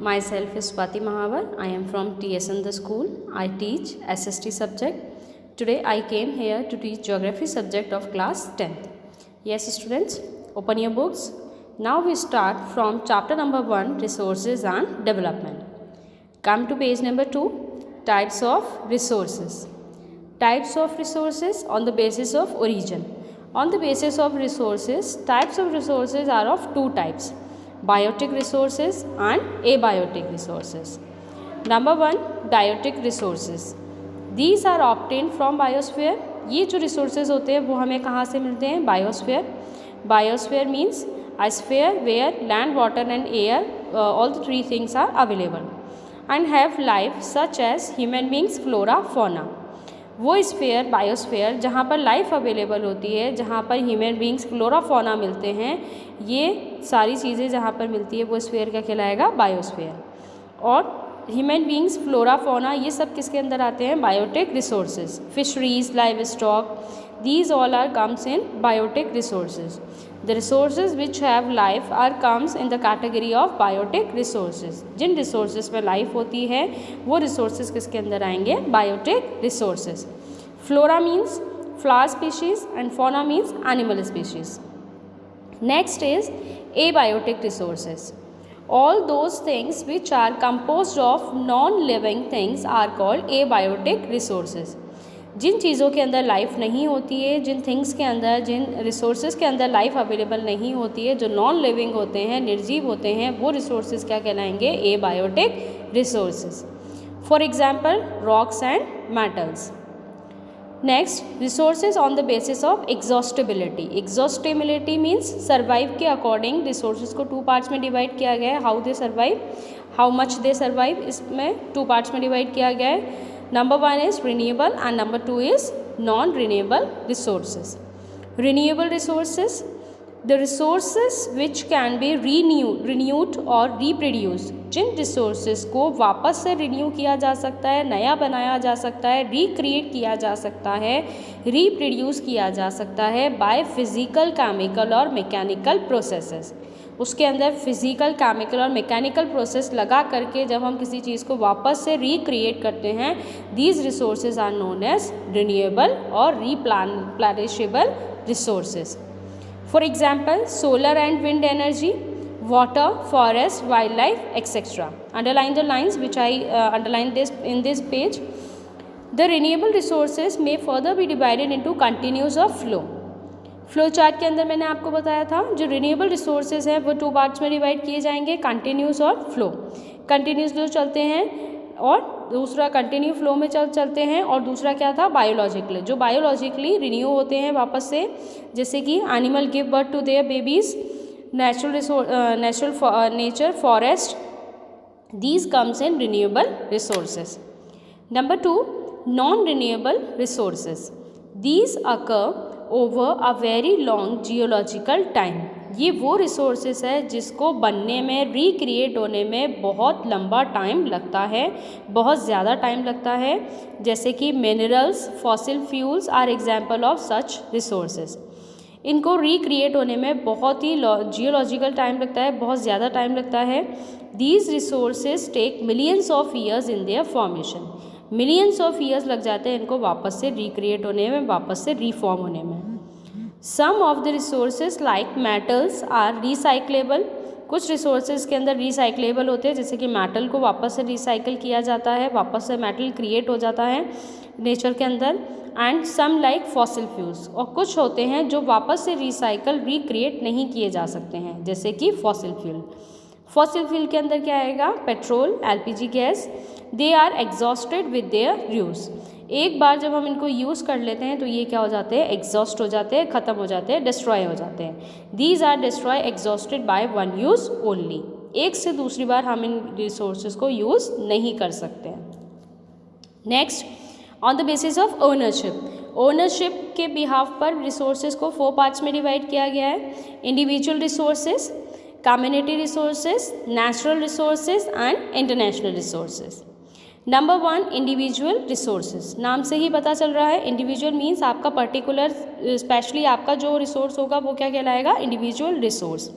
Myself is Swati Mahavar. I am from TSN the school. I teach SST subject. Today I came here to teach geography subject of class 10th. Yes students, open your books. Now we start from chapter number 1, resources and development. Come to page number 2, types of resources. Types of resources on the basis of origin. On the basis of resources, types of resources are of two types, biotic resources and abiotic resources. Number 1, biotic resources. These are obtained from biosphere. ये जो resources होते हैं वो हमें कहाँ से मिलते हैं? Biosphere. Biosphere means a sphere where land, water and air, all the three things are available and have life such as human beings, flora, fauna. वो स्फेयर बायोस्फेयर जहाँ पर लाइफ अवेलेबल होती है, जहाँ पर ह्यूमन बींग्स फ्लोरा फौना मिलते हैं, ये सारी चीज़ें जहाँ पर मिलती है वो स्फेयर क्या कहलाएगा? बायोस्फेयर. और ह्यूमन बींग्स फ्लोरा फौना ये सब किसके अंदर आते हैं? Biotic resources. Fisheries, livestock, these all are comes in biotic resources. The resources which have life are comes in the category of biotic resources. जिन resources में life होती है वो resources किसके अंदर आएंगे? Biotic resources. Flora means flower species and fauna means animal species. Next is abiotic resources. All those things which are composed of non-living things are called abiotic resources. जिन चीज़ों के अंदर लाइफ नहीं होती है, जिन थिंग्स के अंदर, जिन रिसोर्सेज के अंदर लाइफ अवेलेबल नहीं होती है, जो नॉन लिविंग होते हैं, निर्जीव होते हैं, वो रिसोर्सेज क्या कहलाएंगे? Abiotic resources. For example rocks and metals. Next, resources on the basis of exhaustibility. Exhaustibility means survive के अकॉर्डिंग रिसोर्सेज को टू पार्ट्स में डिवाइड किया गया है. How they survive, how much they survive, इसमें टू पार्ट्स में divide किया गया है. Number 1 is renewable and number 2 is non-renewable resources. Renewable resources, the resources which can be renewed or reproduced. Jin resources को वापस से renew किया जा सकता है, नया बनाया जा सकता है, recreate किया जा सकता है, reproduce किया जा सकता है by physical, chemical और mechanical processes. उसके अंदर फिजिकल, केमिकल और मैकेनिकल प्रोसेस लगा करके जब हम किसी चीज़ को वापस से रिक्रिएट करते हैं, these resources are known as renewable और replenishable resources. For example solar and wind energy, water, forest, wildlife etcetera. Underline the lines which I underline this in this page. The renewable resources may further be divided into continuous और flow. Flow chart के अंदर मैंने आपको बताया था जो renewable resources हैं वो टू पार्ट्स में डिवाइड किए जाएंगे, कंटिन्यूस और फ्लो. कंटिन्यूस जो चलते हैं और दूसरा कंटिन्यू फ्लो में चलते हैं, और दूसरा क्या था? बायोलॉजिकली, जो बायोलॉजिकली रिन्यू होते हैं वापस से, जैसे कि animal give birth to their babies, nature, forest, these comes in renewable resources. Number 2, non renewable resources. These occur over a very long geological time. ये वो रिसोर्सेज है जिसको बनने में, रिक्रिएट होने में बहुत लंबा टाइम लगता है, बहुत ज़्यादा टाइम लगता है. जैसे कि minerals, fossil fuels are example of such resources. इनको रिक्रिएट होने में बहुत ही जियोलॉजिकल टाइम लगता है, बहुत ज़्यादा टाइम लगता है. These resources take millions of years in their formation. Millions of years लग जाते हैं इनको वापस से रिक्रिएट होने में, वापस से रिफॉर्म होने में. Some of the resources like metals are recyclable. कुछ रिसोर्सेज के अंदर रिसाइक्लेबल होते हैं, जैसे कि मेटल को वापस से रिसाइकिल किया जाता है, वापस से मेटल क्रिएट हो जाता है नेचर के अंदर. And some like fossil fuels, और कुछ होते हैं जो वापस से रिसाइकल, रिक्रिएट नहीं किए जा सकते हैं, जैसे कि फॉसिल फ्यूल. फॉसिल फ्यूल के अंदर क्या आएगा? Petrol, LPG gas. They are exhausted with their use. एक बार जब हम इनको यूज़ कर लेते हैं तो ये क्या हो जाते हैं? एग्जॉस्ट हो जाते हैं, ख़त्म हो जाते हैं, डिस्ट्रॉय हो जाते हैं. These are destroy exhausted by one use only. एक से दूसरी बार हम इन रिसोर्सेज को यूज़ नहीं कर सकते हैं. Next, on the basis of ownership. Ownership के बिहाफ पर रिसोर्सेज को 4 पार्ट्स में डिवाइड किया गया है. Individual resources, community resources, natural resources and international resources. Number 1, individual resources. नाम से ही पता चल रहा है, इंडिविजुअल मीन्स आपका पर्टिकुलर, स्पेशली आपका जो रिसोर्स होगा वो क्या कहलाएगा? Individual resource.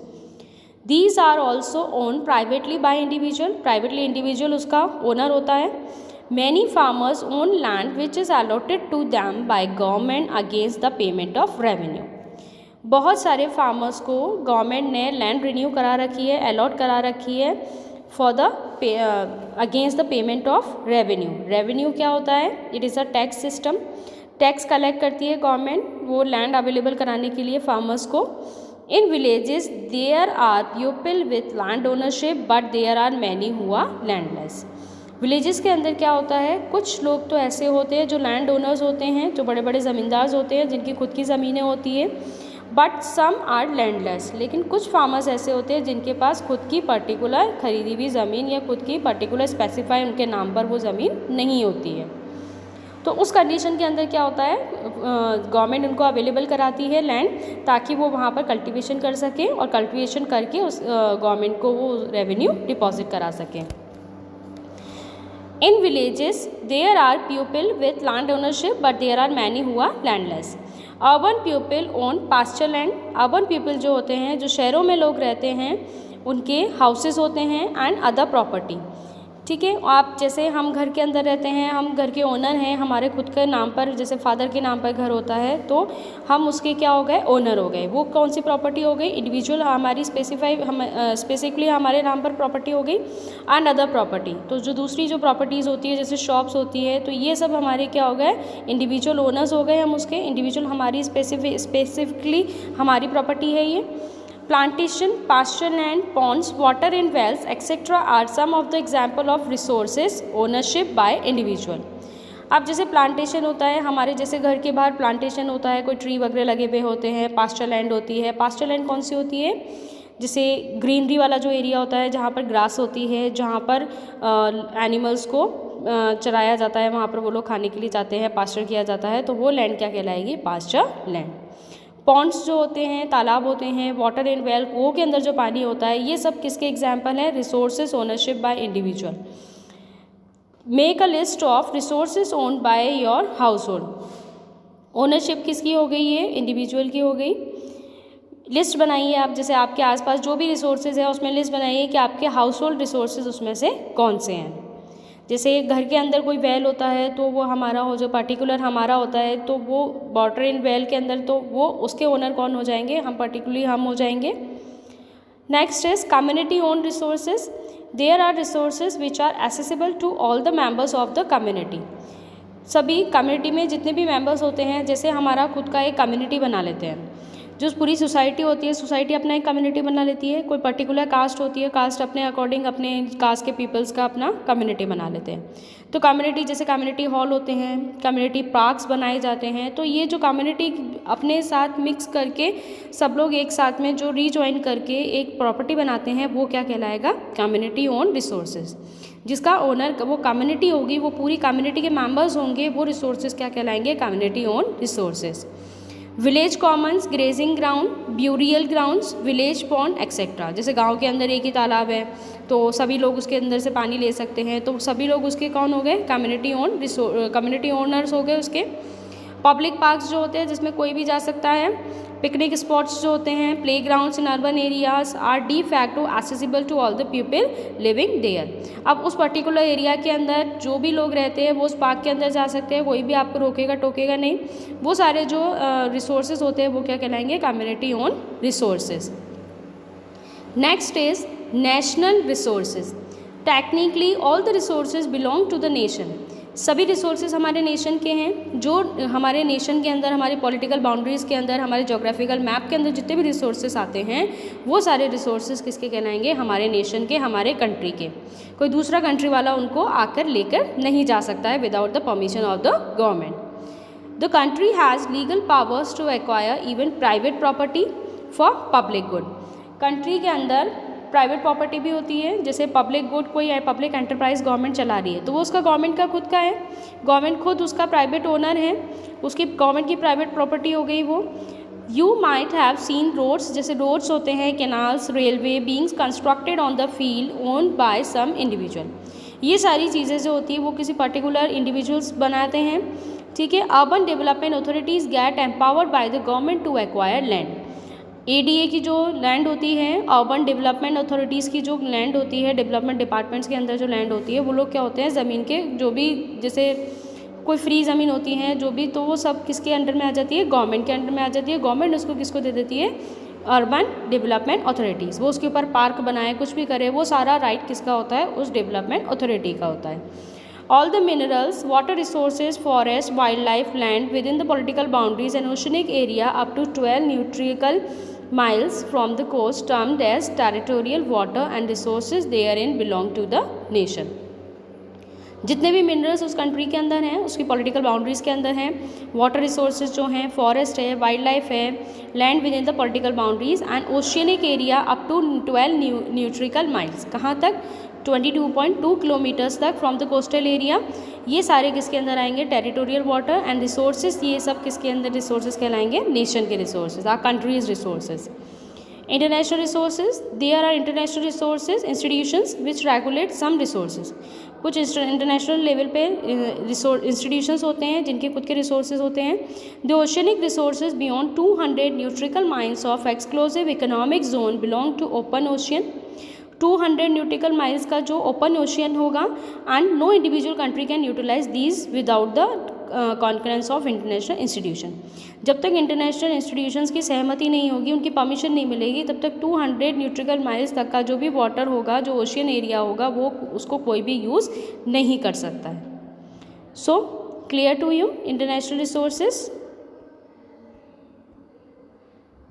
These are also own privately by individual, privately individual उसका ओनर होता है। Many farmers own land which is allotted to them by government against the payment of revenue. बहुत सारे फार्मर्स को गवर्नमेंट ने लैंड रिन्यू करा रखी है, अलॉट करा रखी है for the against the payment of revenue. Revenue क्या होता है? It is a tax system. Tax collect करती है गवर्नमेंट वो लैंड अवेलेबल कराने के लिए फार्मर्स को। In villages there are people with land ownership but there are many who are landless. Villages के अंदर क्या होता है, कुछ लोग तो ऐसे होते हैं जो लैंड ओनर्स होते हैं, जो बड़े बड़े ज़मींदार होते हैं जिनकी खुद की ज़मीनें होती है, बट सम आर लैंडलेस। लेकिन कुछ फार्मर्स ऐसे होते हैं जिनके पास खुद की पर्टिकुलर खरीदी हुई ज़मीन या खुद की पर्टिकुलर स्पेसिफाई उनके नाम पर वो ज़मीन नहीं होती है। तो उस कंडीशन के अंदर क्या होता है, गवर्नमेंट उनको अवेलेबल कराती है लैंड ताकि वो वहाँ पर कल्टीवेशन कर सकें और कल्टीवेशन करके उस गवर्नमेंट को वो रेवेन्यू डिपॉजिट करा सकें। In villages there are people with land ownership but there are many who are landless. Urban people own pasture land. Urban people जो होते हैं, जो शहरों में लोग रहते हैं, उनके हाउसेस होते हैं एंड अदर प्रॉपर्टी। ठीक है, आप जैसे हम घर के अंदर रहते हैं, हम घर के ओनर हैं, हमारे खुद के नाम पर जैसे फादर के नाम पर घर होता है तो हम उसके क्या हो गए, ओनर हो गए। वो कौन सी प्रॉपर्टी हो गई, इंडिविजुअल हमारी स्पेसिफिकली हमारे नाम पर प्रॉपर्टी हो गई। एंड अदर प्रॉपर्टी, तो जो दूसरी जो प्रॉपर्टीज़ होती है जैसे शॉप्स होती है, तो ये सब हमारे क्या हो गए, इंडिविजुअल ओनर्स हो गए हम उसके। इंडिविजुअल हमारी स्पेसिफिकली हमारी प्रॉपर्टी है ये। Plantation, pasture land, ponds, water and wells, etc. are some of the example of resources ownership by individual. अब जैसे प्लांटेशन होता है हमारे, जैसे घर के बाहर प्लांटेशन होता है, कोई ट्री वगैरह लगे हुए होते हैं, पास्चर लैंड होती है। पास्चर लैंड कौन सी होती है, जैसे ग्रीनरी वाला जो एरिया होता है जहाँ पर ग्रास होती है, जहाँ पर एनिमल्स को चराया जाता है, वहाँ पर वो लोग खाने के लिए जाते हैं, पास्चर किया जाता है, तो वो लैंड क्या कहलाएगी, पास्चर लैंड। पॉन्ड्स जो होते हैं, तालाब होते हैं, वाटर एंड वेल, कुओं के अंदर जो पानी होता है, ये सब किसके एग्जाम्पल है, resources ownership by individual. Make a list of resources owned by your house hold. Ownership किसकी हो गई है, इंडिविजुअल की हो गई। लिस्ट बनाइए आप, जैसे आपके आसपास जो भी रिसोर्सेज है उसमें लिस्ट बनाइए कि आपके हाउस होल्ड रिसोर्सेज उसमें से कौन से हैं। जैसे घर के अंदर कोई वेल होता है तो वो हमारा हो, जो पर्टिकुलर हमारा होता है, तो वो वाटर इन वेल के अंदर तो वो उसके ओनर कौन हो जाएंगे, हम पर्टिकुलरली हम हो जाएंगे। Next is community own resources. There are resources which are accessible to all the members of the community. सभी कम्युनिटी में जितने भी मेंबर्स होते हैं, जैसे हमारा खुद का एक कम्युनिटी बना लेते हैं, जो पूरी सोसाइटी होती है, सोसाइटी अपना एक कम्युनिटी बना लेती है। कोई पर्टिकुलर कास्ट होती है, कास्ट अपने अकॉर्डिंग अपने कास्ट के पीपल्स का अपना कम्युनिटी बना लेते हैं। तो कम्युनिटी, जैसे कम्युनिटी हॉल होते हैं, कम्युनिटी पार्क्स बनाए जाते हैं, तो ये जो कम्युनिटी अपने साथ मिक्स करके सब लोग एक साथ में जो रीजॉइन करके एक प्रॉपर्टी बनाते हैं, वो क्या कहलाएगा, कम्युनिटी ओन रिसोर्सेज। जिसका ओनर वो कम्युनिटी होगी, वो पूरी कम्युनिटी के मेंबर्स होंगे, वो रिसोर्सेज क्या कहलाएंगे, community own resources. Village commons, grazing ground, burial grounds, village pond etcetera. जैसे गांव के अंदर एक ही तालाब है तो सभी लोग उसके अंदर से पानी ले सकते हैं, तो सभी लोग उसके कौन हो गए, कम्युनिटी ओनर्स हो गए उसके। पब्लिक पार्क्स जो होते हैं जिसमें कोई भी जा सकता है। पिकनिक स्पॉट्स जो होते हैं, playgrounds in urban areas are de facto accessible to all the people living there. अब उस पर्टिकुलर एरिया के अंदर जो भी लोग रहते हैं वो उस पार्क के अंदर जा सकते हैं, कोई भी आपको रोकेगा टोकेगा नहीं। वो सारे जो रिसोर्सेज होते हैं वो क्या कहलाएंगे, community own resources. Next is national resources. Technically all the resources belong to the nation. सभी रिसोर्सेज हमारे नेशन के हैं। जो हमारे नेशन के अंदर, हमारी पॉलिटिकल बाउंड्रीज़ के अंदर, हमारे जोग्राफिकल मैप के अंदर जितने भी रिसोर्सेज आते हैं, वो सारे रिसोर्सेज किसके कहलाएंगे, हमारे नेशन के, हमारे कंट्री के। कोई दूसरा कंट्री वाला उनको आकर लेकर नहीं जा सकता है without the permission of the government. The country has legal powers to acquire even private property for public good. Country के अंदर प्राइवेट प्रॉपर्टी भी होती है, जैसे पब्लिक गुड, कोई पब्लिक एंटरप्राइज गवर्नमेंट चला रही है तो वो उसका गवर्नमेंट का खुद का है, गवर्नमेंट खुद उसका प्राइवेट ओनर है, उसकी गवर्नमेंट की प्राइवेट प्रॉपर्टी हो गई वो। You might have seen roads, जैसे रोड्स होते हैं, canals, railway beings constructed on the field owned by some individual. ये सारी चीज़ें जो होती है वो किसी पर्टिकुलर इंडिविजुअल्स बनाते हैं, ठीक है। Urban development authorities get empowered by the government to acquire land. ADA की जो लैंड होती है, अर्बन डेवलपमेंट अथॉरिटीज़ की जो लैंड होती है, डेवलपमेंट डिपार्टमेंट्स के अंदर जो लैंड होती है, वो लोग क्या होते हैं, ज़मीन के जो भी जैसे कोई फ्री ज़मीन होती है जो भी, तो वो सब किसके अंडर में आ जाती है, गवर्नमेंट के अंडर में आ जाती है। गवर्नमेंट उसको किसको दे देती है, अर्बन डेवलपमेंट अथॉरिटीज़। वो उसके ऊपर पार्क बनाए, कुछ भी करे, वो सारा राइट किसका होता है, उस डेवलपमेंट अथॉरिटी का होता है। All the minerals, water resources, forest, wildlife, land within the political boundaries and oceanic area up to 12 nautical miles from the coast termed as territorial water and resources therein belong to the nation। जितने भी minerals उस country के अंदर हैं, उसकी political boundaries के अंदर हैं, वाटर रिसोर्सेज जो हैं, फॉरेस्ट है, वाइल्ड लाइफ है, land within the political boundaries and oceanic area up to 12 nautical miles, कहाँ तक, 22.2 किलोमीटर्स तक फ्रॉम द कोस्टल एरिया। ये सारे किसके अंदर आएंगे, टेरिटोरियल वाटर एंड रिसोर्सेज, ये सब किसके अंदर रिसोर्सेज कहलाएंगे, नेशन के resources, are countries resources. International resources, there are international resources institutions which regulate some resources. कुछ इंटरनेशनल लेवल पे इंस्टीट्यूशंस होते हैं जिनके खुद के रिसोर्सेज होते हैं। The oceanic resources beyond 200 nautical miles of exclusive economic zone belong to open ocean. 200 nautical miles का जो ओपन ओशियन होगा, and no individual country can utilise these without the concurrence of international institution. जब तक international institutions की सहमति नहीं होगी, उनकी परमिशन नहीं मिलेगी, तब तक 200 न्यूट्रिकल माइल्स तक का जो भी वाटर होगा, जो ओशियन एरिया होगा, वो उसको कोई भी यूज़ नहीं कर सकता है। So clear to you international resources.